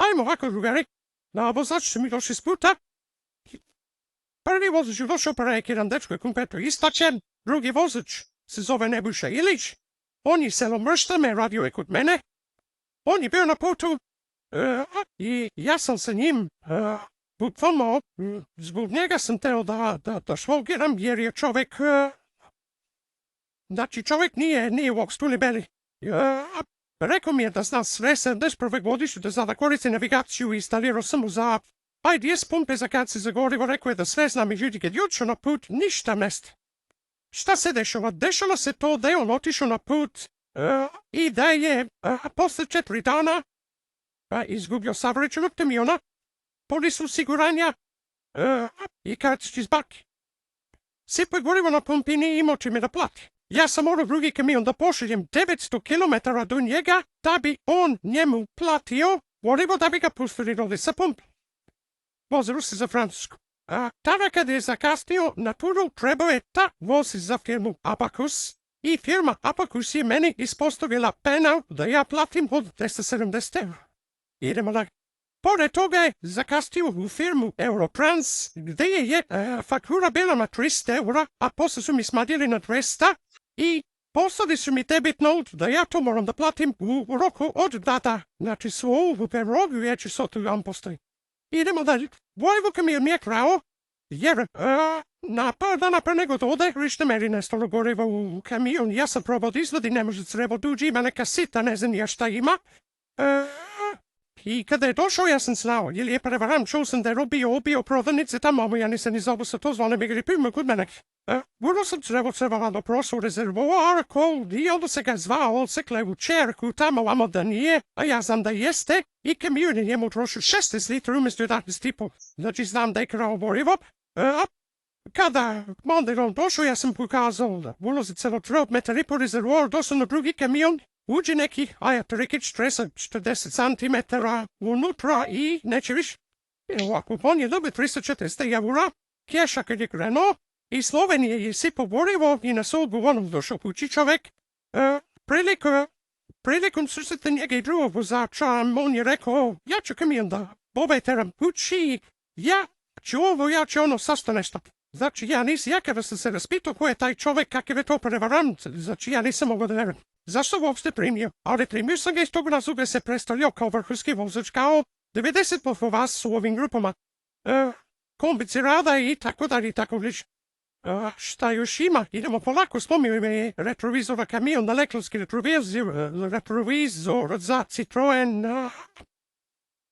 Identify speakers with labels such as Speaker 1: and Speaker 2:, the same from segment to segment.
Speaker 1: Ajmo ovako, drugari. Na vozač su mi došli s puta. Prvi vozač je došao pa rekao, jedan dečko je kompletno istačen. Drugi vozač se zove Nebojša Ilić. On je selo Mrštame, radio je kod mene. On je bio na putu i ja sam sa njim bukvalno, zbog njega sam teo da švolgiram jer je čovjek, znači čovjek nije u Okstulibeli. Rekao mi je da zna sve 71. godišnju, da zna da koristi navigaciju i instalirao sam mu za IDS pumpe za kad se zagorivo. Rekao je da sve zna, međutim kad jučer na put ništa neste. Šta se dešava? Dešava se to da je on otišao na put i da je posle 4 dana izgubio saobraćajnog kamiona, polis osiguranja i kartić iz baki. Sipao je gorivo na pumpi i nije imao čime da plati. Ja sam morao drugi kamion da pošaljem 900 km do njega da bi on njemu platio gorivo da bi ga pustili dole sa pumpe. Vozilo se za Francusku. Tada kada je zakasnio na turu, trebao je da vozi za firmu Abacus i firma Abacus je meni ispostavila penal da ja platim od 270 €. Idemo da... Pored toga je zakasnio u firmu Eurotrans, gde je faktura bila na 300 €, a posle su mi smanjili na 200 i poslali su mi debit note da ja to moram da platim u roku od 2 dana. Znači svu ovu perogiju ja ću sotu vam postoji. Idemo dalje. Vojvoka mi je krao, jer na par dana pre nego da ode, vište meni nestalo goriva u kamion. Ja sam probao da izvadi, ne može crevo duđi, ima neka sita, ne znam ja šta ima. I kada je došao, ja sam znao, jer je prevaran, čuo sam da je obio prodavnice tamo, ja nisam ni zobu sa to zvone mi gripima kod mene. Vrlo sam trebalo prosao rezervoar, i onda se ga zvao, on se klevu čerku, tamo vamo da nije, a ja znam da jeste, i kamion je njemu trošio 16 litra umjesto 11,5. Znači znam da je krao gorivo. Kada onda on došao, ja sam pokazao da ulozi celo 3 metara i po rezervoar, došao na drugi kamion, uđe neki trikić 40 cm unutra i neće više. Ovako, on je dobio 340 € keša kad je krenuo i Slovenije je sipao gorivo i na sobu onom došao kući čovek. Prilikom susreta njega i drugog vozača, on je rekao, ja ću kamion da poveteram kući, ja ću ono sasto nešto. Znači ja kada sam se raspitao ko je taj čovek, kakav je to prevarant, znači ja nisam mogao da verujem. Zašto uopšte primio? Ali primio sam ga iz tog razloga se predstavljao kao vrhunski vozač, kao 90% vas u ovim grupama. Kombici rada i tako dalje i tako bliže. Šta još ima? Idemo polako, spomio me retrovizora kamion na lektorski retrovizor za Citroen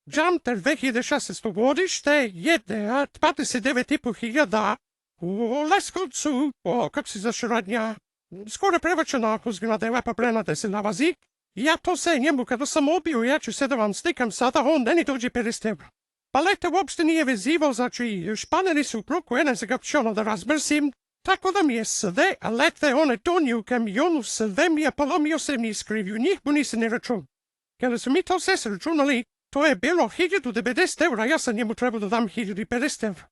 Speaker 1: Jumper 2016. godište jede 29.500 u Leskovcu, kako se zaše radnja, skoro prevačeno ako zgrada je lepa plena da se nalazi. Ja to se njemu kada sam obio, ja ću se da vam slikam sada, on meni dođe 50 €. Paleta uopšte nije vezivao, znači španeri su u kruku, ja se ga ono da razmrsim, tako da mi je sve lete one donio u kamionu, sve mi je polomio, se mi iskrivio, njih mu nisi ne račun. Kada su mi to sve se računali, to je bilo 1090 €, ja sam njemu trebao da dam 1050 €.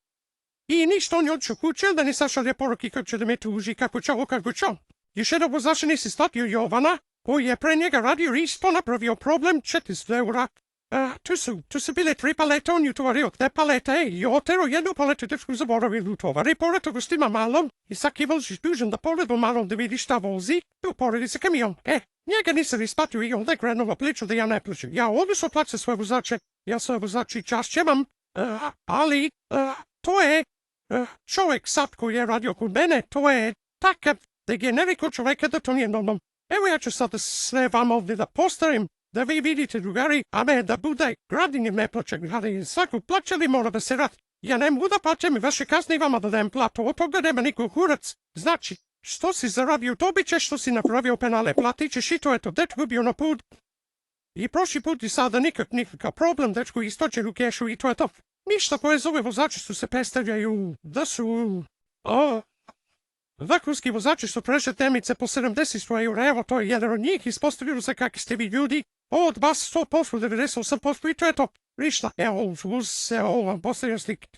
Speaker 1: I ništa, on je odšao kuće, da ni sašalje poruki kako će da me tuži, kako čo. Još jedan vozač nisi shvatio Jovana, koji je pre njega radio isto, napravio problem 400 €. Tu su bile 3 palete, on je utovario 2 palete i otero jednu paletu dečku zaboravili utovari, pored toga stima malom i svaki voziš dužan da pogledao malom da vidi šta vozi, i uporedi se kamion. Njega nisam ispatio i onda je krenulo priču da ja ne plaćam. Ja odlično plaćam svoje vozače, ja svoje vozače čast imam, ali to je čovjek sad koji je radio kod mene, to je takav degeneriko čovjeka da to nije normalno. Evo ja ću sad sve vam ovdje da postavim, da vi vidite drugari, a ne da bude Gradimir ne plaća, ali svako plaćali mora da se radi. Ja ne mogu da plaćam i vaše kazne i vama da dajem platu, od toga nema nikog kurac. Znači, što si zaradio dobit ćeš, što si napravio penale, platit ćeš i to je to, dečko bio na put. I prošli put i sada nikakav problem, dečko istočen u kešu i to je to. Ništa koje zove vozači su se predstavljaju da su... vrhunski vozači su prešle temice po 70 €, evo to je jedan od njih, ispostavilo se kakvi ste vi ljudi, od vas 100%, 98% i to je to. Ništa, evo vam postavljam slike.